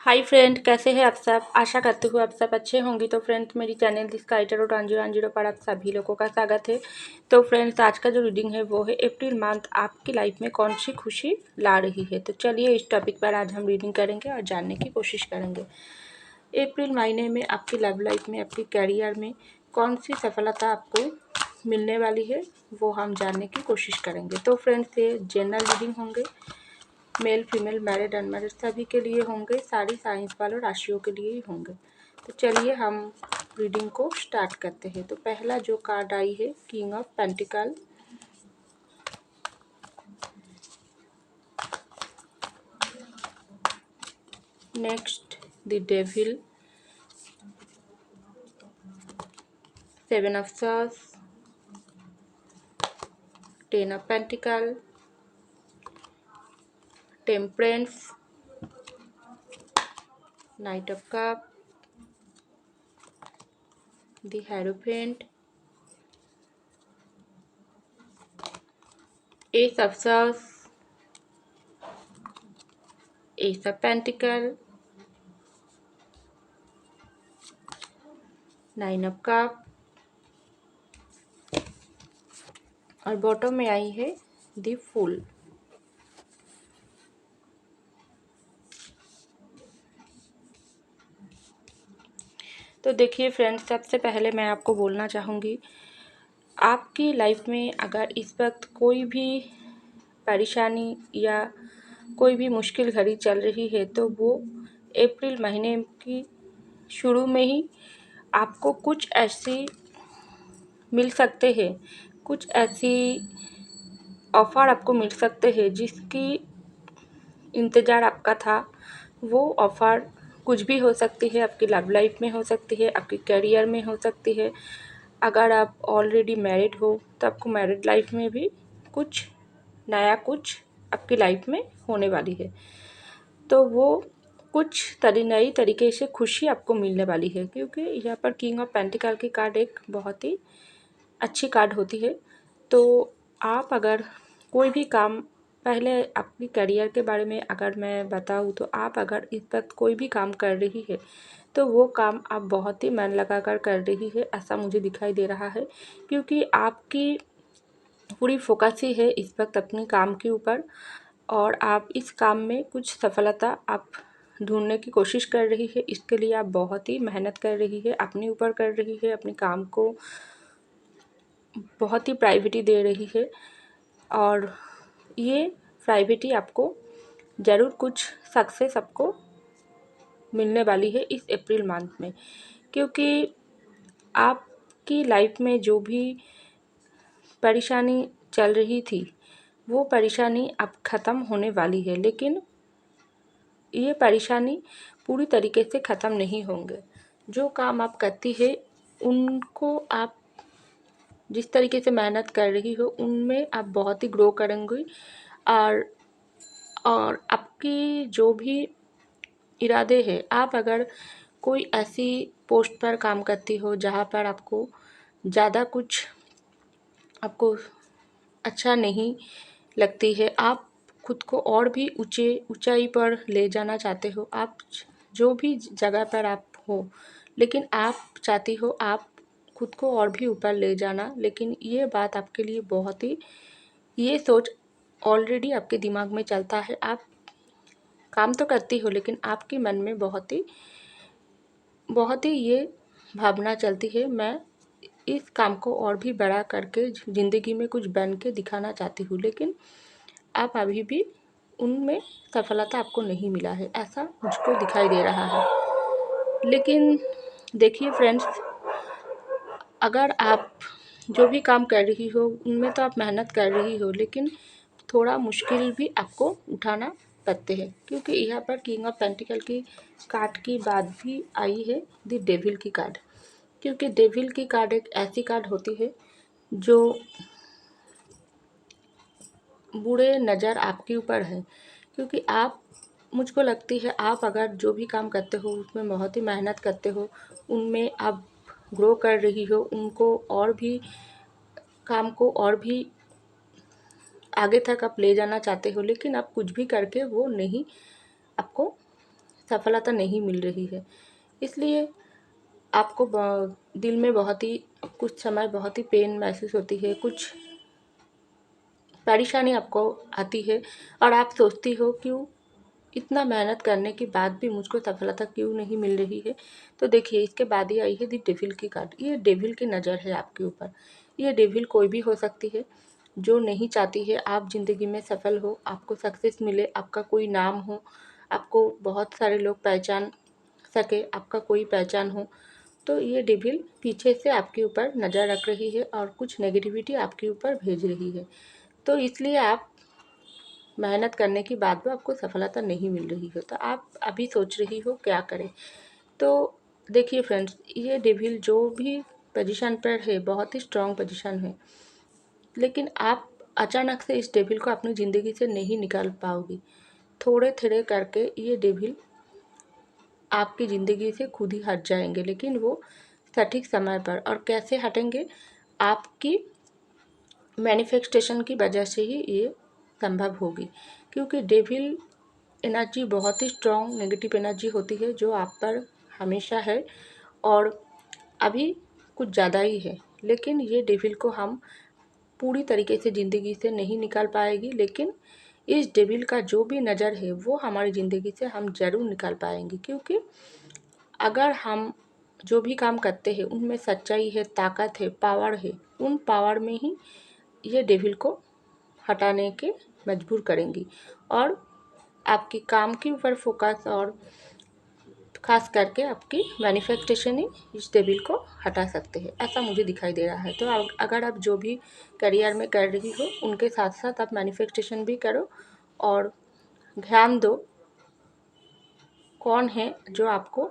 Hi friend, कैसे हैं आप सब। आशा करती हूँ आप सब अच्छे होंगे। तो फ्रेंड्स, मेरी चैनल दिस काइटर और 101 पर आप सभी लोगों का स्वागत है। तो फ्रेंड्स, आज का जो रीडिंग है वो है अप्रैल मंथ आपकी लाइफ में कौन सी खुशी ला रही है। तो चलिए इस टॉपिक पर आज हम रीडिंग करेंगे और जानने की कोशिश करेंगे। अप्रैल महीने में आपकी लव लाइफ में, आपके करियर में कौन सी सफलता आपको मिलने वाली है वो हम जानने की कोशिश करेंगे। तो फ्रेंड्स, ये जनरल रीडिंग होंगे, मेल फीमेल मैरिड अनमैरिड सभी के लिए होंगे, सारी साइंस वालों राशियों के लिए ही होंगे। तो चलिए हम रीडिंग को स्टार्ट करते हैं। तो पहला जो कार्ड आई है king of pentacle, next the devil, 7 of swords, 10 of pentacle, temperance, night of cup, the hierophant, S of swords, S of pentacle, 9 of cup और बॉटम में आई है द फूल। तो देखिए फ्रेंड्स, सबसे पहले मैं आपको बोलना चाहूँगी, आपकी लाइफ में अगर इस वक्त कोई भी परेशानी या कोई भी मुश्किल घड़ी चल रही है तो वो अप्रैल महीने की शुरू में ही आपको कुछ ऐसी मिल सकते हैं, कुछ ऐसी ऑफ़र आपको मिल सकते हैं जिसकी इंतज़ार आपका था। वो ऑफ़र कुछ भी हो सकती है, आपकी लव लाइफ में हो सकती है, आपके करियर में हो सकती है। अगर आप ऑलरेडी मैरिड हो तो आपको मैरिड लाइफ में भी कुछ नया कुछ आपकी लाइफ में होने वाली है। तो वो कुछ नई तरीके से खुशी आपको मिलने वाली है, क्योंकि यहाँ पर किंग ऑफ पेंटिकल की कार्ड एक बहुत ही अच्छी कार्ड होती है। तो आप अगर कोई भी काम, पहले अपनी करियर के बारे में अगर मैं बताऊँ तो आप अगर इस वक्त कोई भी काम कर रही है तो वो काम आप बहुत ही मन लगा कर रही है, ऐसा मुझे दिखाई दे रहा है। क्योंकि आपकी पूरी फोकस ही है इस वक्त अपने काम के ऊपर, और आप इस काम में कुछ सफलता आप ढूंढने की कोशिश कर रही है। इसके लिए आप बहुत ही मेहनत कर रही है, अपने ऊपर कर रही है, अपने काम को बहुत ही प्रायोरिटी दे रही है। और ये प्रायोरिटी आपको ज़रूर कुछ सक्सेस आपको मिलने वाली है इस अप्रैल मंथ में। क्योंकि आपकी लाइफ में जो भी परेशानी चल रही थी वो परेशानी अब ख़त्म होने वाली है, लेकिन ये परेशानी पूरी तरीके से ख़त्म नहीं होंगे। जो काम आप करती है उनको आप जिस तरीके से मेहनत कर रही हो उनमें आप बहुत ही ग्रो करेंगी। और आपकी जो भी इरादे हैं, आप अगर कोई ऐसी पोस्ट पर काम करती हो जहाँ पर आपको ज़्यादा कुछ आपको अच्छा नहीं लगती है, आप खुद को और भी ऊंचाई पर ले जाना चाहते हो, आप जो भी जगह पर आप हो, लेकिन आप चाहती हो आप खुद को और भी ऊपर ले जाना। लेकिन ये बात आपके लिए बहुत ही, ये सोच ऑलरेडी आपके दिमाग में चलता है। आप काम तो करती हो लेकिन आपके मन में बहुत ही ये भावना चलती है, मैं इस काम को और भी बड़ा करके ज़िंदगी में कुछ बन के दिखाना चाहती हूँ। लेकिन आप अभी भी उनमें सफलता आपको नहीं मिला है, ऐसा मुझको दिखाई दे रहा है। लेकिन देखिए फ्रेंड्स, अगर आप जो भी काम कर रही हो उनमें तो आप मेहनत कर रही हो, लेकिन थोड़ा मुश्किल भी आपको उठाना पड़ते हैं। क्योंकि यहाँ पर किंग ऑफ पेंटिकल की कार्ड की बात भी आई है द डेविल की कार्ड। क्योंकि डेविल की कार्ड एक ऐसी कार्ड होती है जो बुरे नज़र आपके ऊपर है। क्योंकि आप, मुझको लगती है आप अगर जो भी काम करते हो उसमें बहुत ही मेहनत करते हो, उनमें आप ग्रो कर रही हो, उनको और भी काम को और भी आगे तक आप ले जाना चाहते हो, लेकिन आप कुछ भी करके वो नहीं आपको सफलता नहीं मिल रही है। इसलिए आपको दिल में बहुत ही कुछ समय बहुत ही पेन महसूस होती है, कुछ परेशानी आपको आती है और आप सोचती हो क्यों इतना मेहनत करने के बाद भी मुझको सफलता क्यों नहीं मिल रही है। तो देखिए, इसके बाद ही आई है दी डेविल की कार्ड। ये डेविल की नज़र है आपके ऊपर। ये डेविल कोई भी हो सकती है जो नहीं चाहती है आप ज़िंदगी में सफल हो, आपको सक्सेस मिले, आपका कोई नाम हो, आपको बहुत सारे लोग पहचान सके, आपका कोई पहचान हो। तो ये डेविल पीछे से आपके ऊपर नज़र रख रही है और कुछ नेगेटिविटी आपके ऊपर भेज रही है। तो इसलिए आप मेहनत करने के बाद भी आपको सफलता नहीं मिल रही हो, तो आप अभी सोच रही हो क्या करें। तो देखिए फ्रेंड्स, ये डेविल जो भी पोजीशन पर है बहुत ही स्ट्रांग पोजीशन है, लेकिन आप अचानक से इस डेविल को अपनी ज़िंदगी से नहीं निकाल पाओगी। थोड़े थोड़े करके ये डेविल आपकी ज़िंदगी से खुद ही हट जाएंगे, लेकिन वो सटीक समय पर। और कैसे हटेंगे? आपकी मैनिफेस्टेशन की वजह से ही ये संभव होगी, क्योंकि डेविल एनर्जी बहुत ही स्ट्रॉन्ग नेगेटिव एनर्जी होती है जो आप पर हमेशा है और अभी कुछ ज़्यादा ही है। लेकिन ये डेविल को हम पूरी तरीके से ज़िंदगी से नहीं निकाल पाएगी, लेकिन इस डेविल का जो भी नज़र है वो हमारी ज़िंदगी से हम ज़रूर निकाल पाएंगे, क्योंकि अगर हम जो भी काम करते हैं उनमें सच्चाई है, ताकत है, पावर है, उन पावर में ही ये डेविल को हटाने के मजबूर करेंगी और आपकी काम के ऊपर फोकस और खास करके आपकी मैनिफेस्टेशन ही इस डेविल को हटा सकते हैं, ऐसा मुझे दिखाई दे रहा है। तो अगर आप जो भी करियर में कर रही हो उनके साथ साथ आप मैनिफेस्टेशन भी करो और ध्यान दो कौन है जो आपको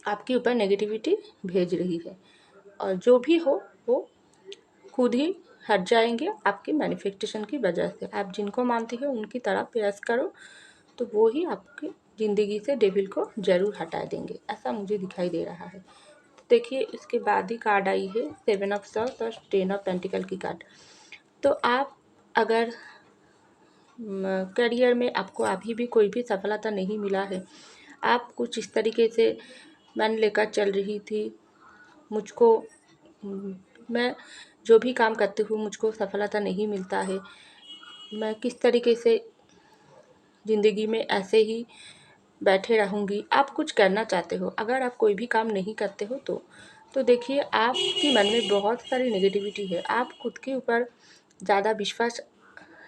आपके ऊपर नेगेटिविटी भेज रही है, और जो भी हो वो खुद ही हट जाएंगे आपकी मैनिफेस्टेशन की वजह से। आप जिनको मानती हो उनकी तरह प्रयास करो, तो वो ही आपकी ज़िंदगी से डेविल को ज़रूर हटा देंगे, ऐसा मुझे दिखाई दे रहा है। तो देखिए, इसके बाद ही कार्ड आई है 7 ऑफ सॉर्ड्स और 10 ऑफ पेंटिकल की कार्ड। तो आप अगर करियर में आपको अभी भी कोई भी सफलता नहीं मिला है, आप कुछ इस तरीके से मन लेकर चल रही थी, मुझको मैं जो भी काम करती हूँ मुझको सफलता नहीं मिलता है, मैं किस तरीके से ज़िंदगी में ऐसे ही बैठे रहूँगी। आप कुछ करना चाहते हो, अगर आप कोई भी काम नहीं करते हो तो देखिए, आपके मन में बहुत सारी नेगेटिविटी है, आप खुद के ऊपर ज़्यादा विश्वास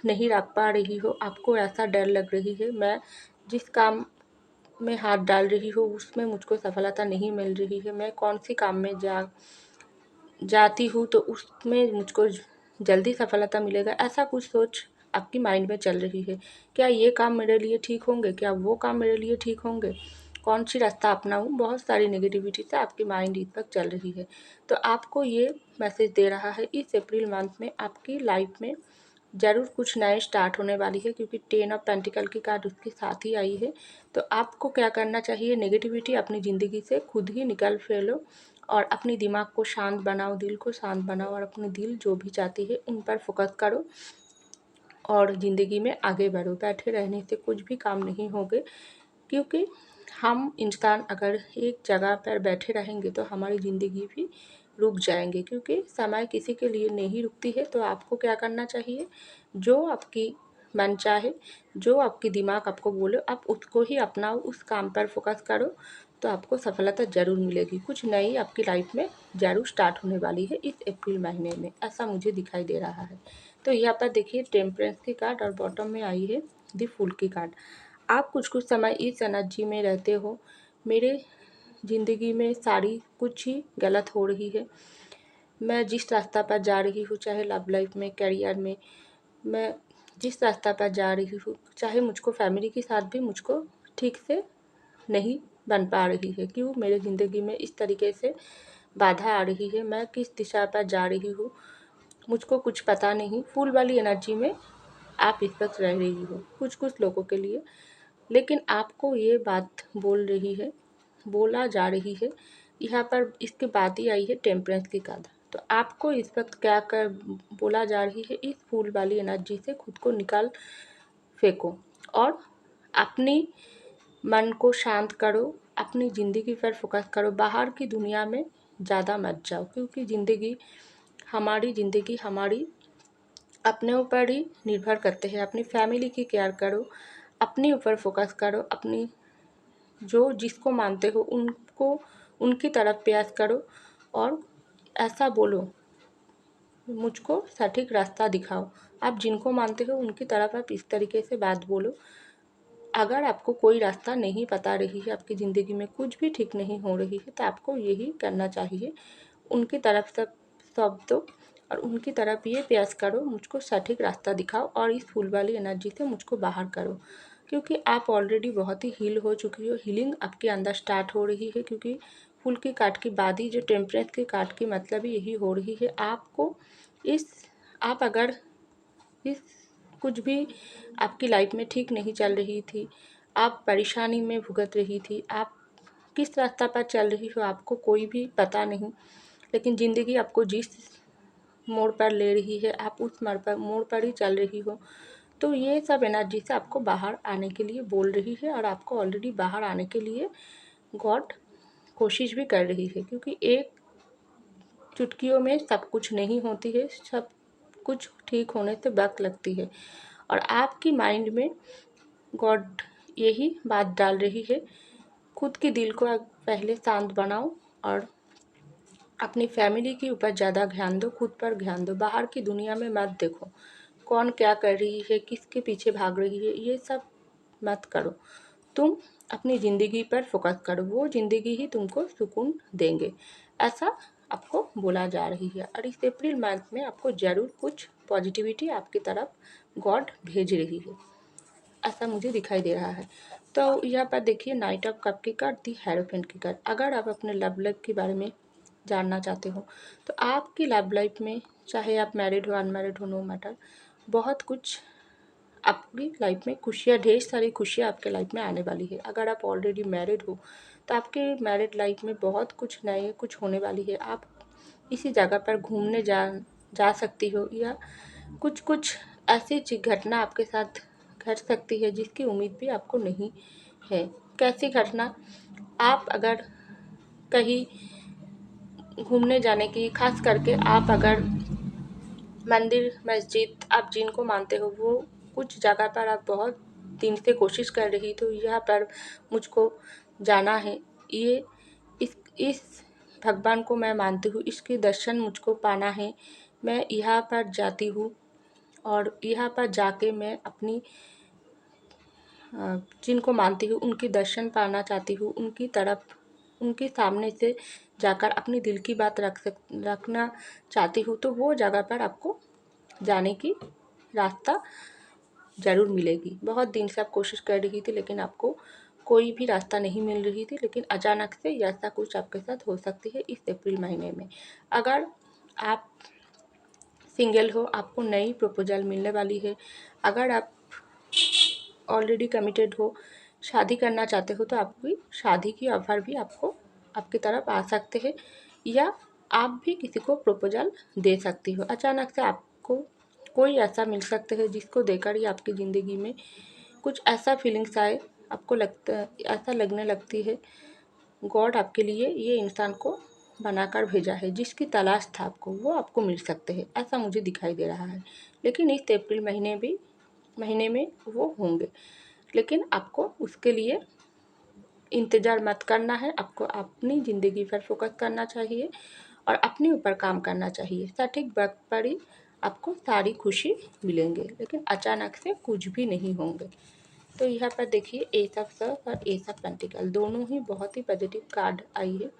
नहीं रख पा रही हो, आपको ऐसा डर लग रही है मैं जिस काम में हाथ डाल रही हूँ उसमें मुझको सफलता नहीं मिल रही है, मैं कौन सी काम में जाती हूँ तो उसमें मुझको जल्दी सफलता मिलेगा, ऐसा कुछ सोच आपकी माइंड में चल रही है। क्या ये काम मेरे लिए ठीक होंगे, क्या वो काम मेरे लिए ठीक होंगे, कौन सी रास्ता अपनाऊँ, बहुत सारी नेगेटिविटी से आपकी माइंड इस वक्त चल रही है। तो आपको ये मैसेज दे रहा है इस अप्रैल मंथ में आपकी लाइफ में ज़रूर कुछ नए स्टार्ट होने वाली है, क्योंकि 10 ऑफ पेंटिकल की कार्ड उसके साथ ही आई है। तो आपको क्या करना चाहिए, नेगेटिविटी अपनी ज़िंदगी से खुद ही निकाल फेलो और अपनी दिमाग को शांत बनाओ, दिल को शांत बनाओ और अपनी दिल जो भी चाहती है उन पर फोकस करो और ज़िंदगी में आगे बढ़ो। बैठे रहने से कुछ भी काम नहीं होंगे, क्योंकि हम इंसान अगर एक जगह पर बैठे रहेंगे तो हमारी ज़िंदगी भी रुक जाएंगे, क्योंकि समय किसी के लिए नहीं रुकती है। तो आपको क्या करना चाहिए, जो आपकी मन चाहे, जो आपकी दिमाग आपको बोले आप उसको ही अपनाओ, उस काम पर फोकस करो, तो आपको सफलता ज़रूर मिलेगी। कुछ नई आपकी लाइफ में ज़रूर स्टार्ट होने वाली है इस अप्रैल महीने में, ऐसा मुझे दिखाई दे रहा है। तो यहाँ पर देखिए टेम्परेंस की कार्ड और बॉटम में आई है दी फूल की कार्ड। आप कुछ समय इस एनर्जी में रहते हो, मेरे ज़िंदगी में सारी कुछ ही गलत हो रही है, मैं जिस रास्ता पर जा रही हूँ, चाहे लव लाइफ में, करियर में, मैं जिस रास्ता पर जा रही हूँ, चाहे मुझको फैमिली के साथ भी मुझको ठीक से नहीं बन पा रही है, क्यों मेरे ज़िंदगी में इस तरीके से बाधा आ रही है, मैं किस दिशा पर जा रही हूँ मुझको कुछ पता नहीं। फूल वाली एनर्जी में आप इस वक्त रह रही हो कुछ लोगों के लिए, लेकिन आपको ये बात बोला जा रही है। यहाँ पर इसके बाद ही आई है टेम्परेंस की कार्ड। तो आपको इस वक्त क्या कर बोला जा रही है, इस फूल वाली एनर्जी से खुद को निकाल फेंको और अपनी मन को शांत करो, अपनी ज़िंदगी पर फोकस करो, बाहर की दुनिया में ज़्यादा मत जाओ, क्योंकि ज़िंदगी हमारी अपने ऊपर ही निर्भर करते हैं। अपनी फैमिली की केयर करो, अपने ऊपर फोकस करो, अपनी जो जिसको मानते हो उनको उनकी तरफ प्रयास करो और ऐसा बोलो, मुझको सटीक रास्ता दिखाओ। आप जिनको मानते हो उनकी तरफ आप इस तरीके से बात बोलो। अगर आपको कोई रास्ता नहीं पता रही है, आपकी ज़िंदगी में कुछ भी ठीक नहीं हो रही है, तो आपको यही करना चाहिए, उनकी तरफ सब सौंप दो और उनकी तरफ ये प्रयास करो, मुझको सटीक रास्ता दिखाओ और इस फूल वाली एनर्जी से मुझको बाहर करो। क्योंकि आप ऑलरेडी बहुत ही हील हो चुकी हो, हीलिंग आपके अंदर स्टार्ट हो रही है। क्योंकि फूल की काट की बादी जो टेम्परेंस की काट की मतलब ही यही हो रही है। आपको इस आप अगर इस कुछ भी आपकी लाइफ में ठीक नहीं चल रही थी, आप परेशानी में भुगत रही थी, आप किस रास्ता पर चल रही हो आपको कोई भी पता नहीं, लेकिन ज़िंदगी आपको जिस मोड़ पर ले रही है आप उस मोड़ पर ही चल रही हो, तो ये सब एनर्जी से आपको बाहर आने के लिए बोल रही है और आपको ऑलरेडी बाहर आने के लिए गॉड कोशिश भी कर रही है। क्योंकि एक चुटकियों में सब कुछ नहीं होती है, सब कुछ ठीक होने से वक्त लगती है और आपकी माइंड में गॉड यही बात डाल रही है, खुद के दिल को आप पहले शांत बनाओ और अपनी फैमिली के ऊपर ज़्यादा ध्यान दो, खुद पर ध्यान दो, बाहर की दुनिया में मत देखो कौन क्या कर रही है, किसके पीछे भाग रही है, ये सब मत करो। तुम अपनी ज़िंदगी पर फोकस करो, वो ज़िंदगी ही तुमको सुकून देंगे, ऐसा आपको बोला जा रही है। और इस अप्रैल मंथ में आपको ज़रूर कुछ पॉजिटिविटी आपकी तरफ गॉड भेज रही है, ऐसा मुझे दिखाई दे रहा है। तो यहाँ पर देखिए नाइट ऑफ कप की कार्ड, दी हेरोफेंट की कार्ड। अगर आप अपने लव लाइफ के बारे में जानना चाहते हो तो आपकी लव लाइफ में, चाहे आप मैरिड हो अनमैरिड हो, नो मैटर, बहुत कुछ आपकी लाइफ में खुशियाँ, ढेर सारी खुशियाँ आपके लाइफ में आने वाली है। अगर आप ऑलरेडी मैरिड हो तो आपके मैरिड लाइफ में बहुत कुछ नए कुछ होने वाली है। आप इसी जगह पर घूमने जा सकती हो, या कुछ कुछ ऐसी घटना आपके साथ घट सकती है जिसकी उम्मीद भी आपको नहीं है। कैसी घटना? आप अगर कहीं घूमने जाने की, खास करके आप अगर मंदिर मस्जिद आप जिनको मानते हो, वो कुछ जगह पर आप बहुत दिन से कोशिश कर रही तो यहाँ पर मुझको जाना है, ये इस भगवान को मैं मानती हूँ, इसके दर्शन मुझको पाना है, मैं यहाँ पर जाती हूँ और यहाँ पर जाके मैं अपनी जिनको मानती हूँ उनकी दर्शन पाना चाहती हूँ, उनके सामने से जाकर अपनी दिल की बात रखना चाहती हूँ, तो वो जगह पर आपको जाने की रास्ता ज़रूर मिलेगी। बहुत दिन से आप कोशिश कर रही थी लेकिन आपको कोई भी रास्ता नहीं मिल रही थी, लेकिन अचानक से ऐसा कुछ आपके साथ हो सकती है इस अप्रैल महीने में। अगर आप सिंगल हो, आपको नई प्रपोजल मिलने वाली है। अगर आप ऑलरेडी कमिटेड हो, शादी करना चाहते हो, तो आपकी शादी की ऑफ़र भी आपको आपकी तरफ आ सकते हैं, या आप भी किसी को प्रपोजल दे सकती हो। अचानक से आपको कोई ऐसा मिल सकता है जिसको देकर ही आपकी ज़िंदगी में कुछ ऐसा फीलिंग्स आए, आपको ऐसा लगने लगती है गॉड आपके लिए ये इंसान को बनाकर भेजा है, जिसकी तलाश था आपको वो आपको मिल सकते हैं, ऐसा मुझे दिखाई दे रहा है। लेकिन इस अप्रैल महीने में वो होंगे, लेकिन आपको उसके लिए इंतज़ार मत करना है। आपको अपनी ज़िंदगी पर फोकस करना चाहिए और अपने ऊपर काम करना चाहिए। सटीक वक्त पर ही आपको सारी खुशी मिलेंगे, लेकिन अचानक से कुछ भी नहीं होंगे। तो यहाँ पर देखिए एस ऑफ सॉर्ड्स और एस ऑफ पेंटिकल दोनों ही बहुत ही पॉजिटिव कार्ड आई है।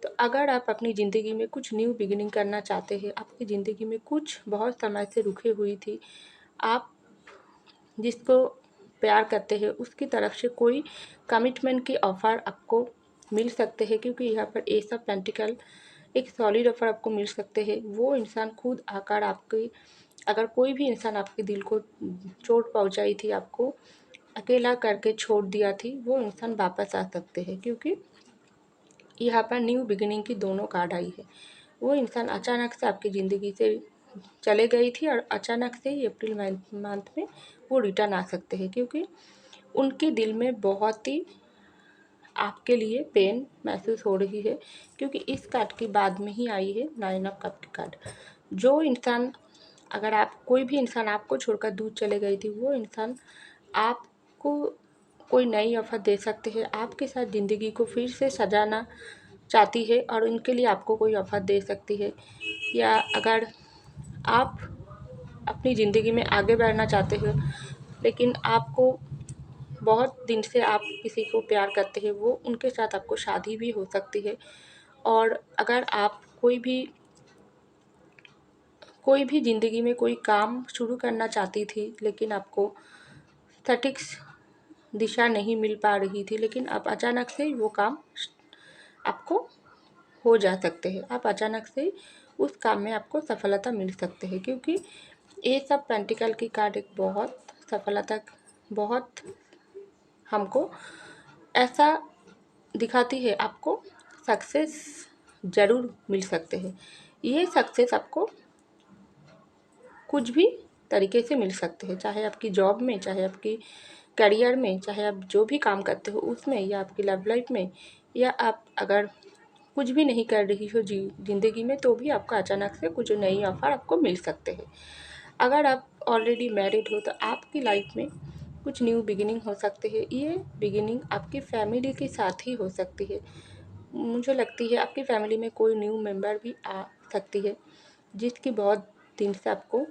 तो अगर आप अपनी ज़िंदगी में कुछ न्यू बिगिनिंग करना चाहते हैं, आपकी ज़िंदगी में कुछ बहुत समय से रुके हुई थी, आप जिसको प्यार करते हैं उसकी तरफ से कोई कमिटमेंट की ऑफ़र आपको मिल सकते हैं, क्योंकि यहाँ पर एस ऑफ पेंटिकल एक सॉलिड ऑफ़र आपको मिल सकते हैं। वो इंसान खुद आकर आपकी, अगर कोई भी इंसान आपके दिल को चोट पहुँचाई थी, आपको अकेला करके छोड़ दिया थी, वो इंसान वापस आ सकते हैं, क्योंकि यहाँ पर न्यू बिगिनिंग की दोनों कार्ड आई है। वो इंसान अचानक से आपकी ज़िंदगी से चले गई थी और अचानक से ही अप्रैल मंथ में वो रिटर्न आ सकते हैं, क्योंकि उनके दिल में बहुत ही आपके लिए पेन महसूस हो रही है, क्योंकि इस कार्ड के बाद में ही आई है 9 ऑफ कप की कार्ड। जो इंसान, अगर आप कोई भी इंसान आपको छोड़कर दूर चले गई थी, वो इंसान आपको कोई नई ऑफ़र दे सकते हैं, आपके साथ ज़िंदगी को फिर से सजाना चाहती है और उनके लिए आपको कोई ऑफ़र दे सकती है। या अगर आप अपनी ज़िंदगी में आगे बढ़ना चाहते हो, लेकिन आपको बहुत दिन से आप किसी को प्यार करते हैं, वो उनके साथ आपको शादी भी हो सकती है। और अगर आप कोई भी ज़िंदगी में कोई काम शुरू करना चाहती थी, लेकिन आपको सटीक दिशा नहीं मिल पा रही थी, लेकिन अब अचानक से वो काम आपको हो जा सकते हैं। आप अचानक से उस काम में आपको सफलता मिल सकते हैं, क्योंकि एस ऑफ पेंटिकल की कार्ड एक बहुत सफलता, बहुत हमको ऐसा दिखाती है, आपको सक्सेस ज़रूर मिल सकते हैं। ये सक्सेस आपको कुछ भी तरीके से मिल सकते हैं, चाहे आपकी जॉब में, चाहे आपकी करियर में, चाहे आप जो भी काम करते हो उसमें, या आपकी लव लाइफ में, या आप अगर कुछ भी नहीं कर रही हो ज़िंदगी में, तो भी आपको अचानक से कुछ नई ऑफ़र आपको मिल सकते हैं। अगर आप ऑलरेडी मैरिड हो तो आपकी लाइफ में कुछ न्यू बिगिनिंग हो सकती है। ये बिगिनिंग आपकी फैमिली के साथ ही हो सकती है। मुझे लगती है आपकी फैमिली में कोई न्यू मेंबर भी आ सकती है, जिसकी बहुत दिन से आपको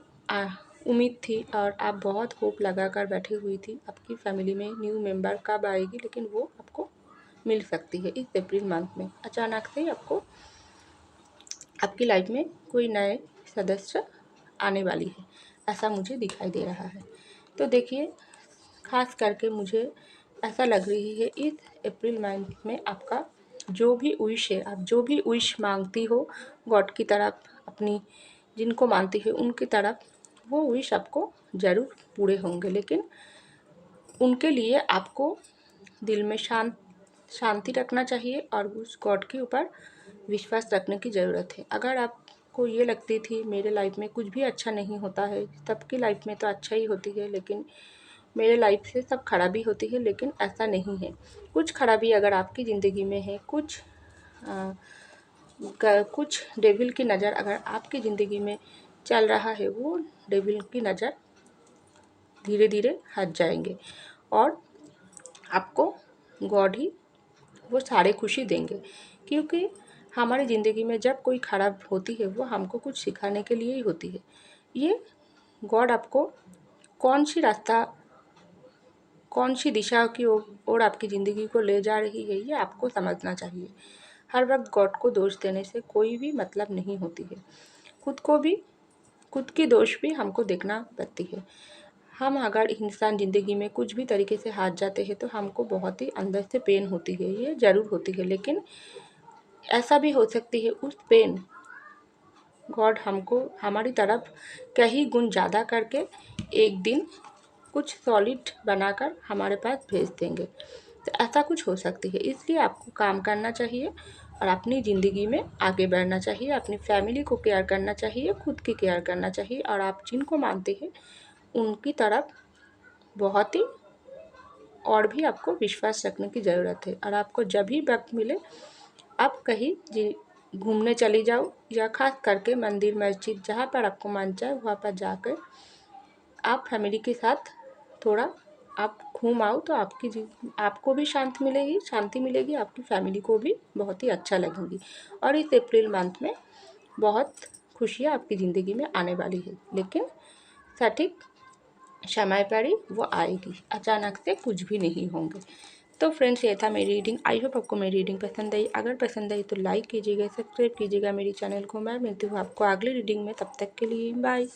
उम्मीद थी और आप बहुत होप लगा कर बैठी हुई थी। आपकी फैमिली में न्यू मेंबर कब आएगी, लेकिन वो आपको मिल सकती है इस अप्रैल मंथ में। अचानक से आपको आपकी लाइफ में कोई नए सदस्य आने वाली है, ऐसा मुझे दिखाई दे रहा है। तो देखिए, खास करके मुझे ऐसा लग रही है इस अप्रैल मंथ में आपका जो भी विश है, आप जो भी विश मांगती हो गॉड की तरफ, अपनी जिनको मानती है उनकी तरफ, वो विश आपको ज़रूर पूरे होंगे। लेकिन उनके लिए आपको दिल में शांति रखना चाहिए और उस गॉड के ऊपर विश्वास रखने की ज़रूरत है। अगर आपको ये लगती थी मेरे लाइफ में कुछ भी अच्छा नहीं होता है, सबकी लाइफ में तो अच्छा ही होती है, लेकिन मेरे लाइफ से सब खराबी होती है, लेकिन ऐसा नहीं है। कुछ खराबी अगर आपकी ज़िंदगी में है, कुछ डेविल की नज़र अगर आपकी ज़िंदगी में चल रहा है, वो डेविल की नज़र धीरे धीरे हट जाएंगे और आपको गॉड ही वो सारे खुशी देंगे। क्योंकि हमारी ज़िंदगी में जब कोई खराब होती है, वो हमको कुछ सिखाने के लिए ही होती है। ये गॉड आपको कौन सी दिशा की ओर आपकी ज़िंदगी को ले जा रही है, ये आपको समझना चाहिए। हर वक्त गॉड को दोष देने से कोई भी मतलब नहीं होती है। खुद की दोष भी हमको देखना पड़ती है। हम अगर इंसान ज़िंदगी में कुछ भी तरीके से हार जाते हैं, तो हमको बहुत ही अंदर से पेन होती है, ये ज़रूर होती है। लेकिन ऐसा भी हो सकती है उस पेन गॉड हमको हमारी तरफ कहीं गुण ज़्यादा करके एक दिन कुछ सॉलिड बनाकर हमारे पास भेज देंगे। तो ऐसा कुछ हो सकती है, इसलिए आपको काम करना चाहिए और अपनी ज़िंदगी में आगे बढ़ना चाहिए, अपनी फैमिली को केयर करना चाहिए, खुद की केयर करना चाहिए, और आप जिनको मानते हैं उनकी तरफ बहुत ही और भी आपको विश्वास रखने की ज़रूरत है। और आपको जब भी वक्त मिले आप कहीं घूमने चली जाओ, या खास करके मंदिर मस्जिद जहाँ पर आपको मन चाहे वहाँ पर जाकर आप फैमिली के साथ थोड़ा आप घूम आओ, तो आपको भी शांति मिलेगी, आपकी फैमिली को भी बहुत ही अच्छा लगेगी। और इस अप्रैल मंथ में बहुत खुशियाँ आपकी ज़िंदगी में आने वाली है, लेकिन सटीक समय पर ही वो आएगी, अचानक से कुछ भी नहीं होंगे। तो फ्रेंड्स, ये था मेरी रीडिंग। आई होप आपको मेरी रीडिंग पसंद आई। अगर पसंद आई तो लाइक कीजिएगा, सब्सक्राइब कीजिएगा मेरी चैनल को। मैं मिलती हूँ आपको अगली रीडिंग में, तब तक के लिए बाय।